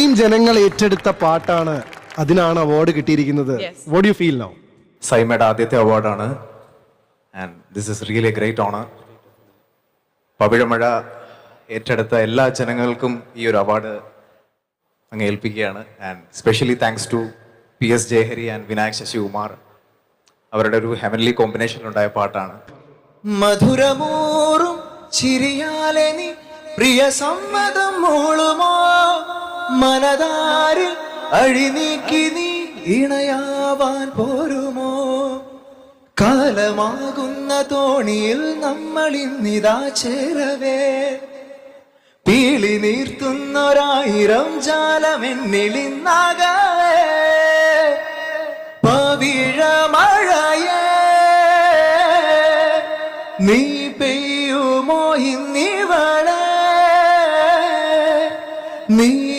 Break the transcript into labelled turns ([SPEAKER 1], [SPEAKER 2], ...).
[SPEAKER 1] ഇത്രയും ജനങ്ങൾ ഏറ്റെടുത്ത പാട്ടാണ്, അതിനാണ് അവാർഡ് കിട്ടിയിരിക്കുന്നത്. What do you feel now?
[SPEAKER 2] സൈമയുടെ ആദ്യത്തെ അവാർഡാണ്. And this is really a great honour. പവിഴമഴ ഏറ്റെടുത്ത എല്ലാ ജനങ്ങൾക്കും ഈ ഒരു അവാർഡ് അങ്ങ് ഏൽപ്പിക്കുകയാണ്. And specially thanks to PS Jayahari and Vinayak Sasikumar. അവരുടെ ഒരു ഹെവൻലി കോമ്പിനേഷനിലുണ്ടായ പാട്ടാണ്.
[SPEAKER 3] മധുരമൂറും ചിരിയാലെ നീ പ്രിയ സമ്മതം മൂളുമോ, മനതാരിൽ അഴിനീക്കി നീ ഇണയാവാൻ പോരുമോ, കാലമാകുന്ന തോണിയിൽ നമ്മൾ ഇന്നിതാ ചേരവേ, പീളി നീർത്തുന്നൊരായിരം ജാലമെന്നിലിന്നാകവേ.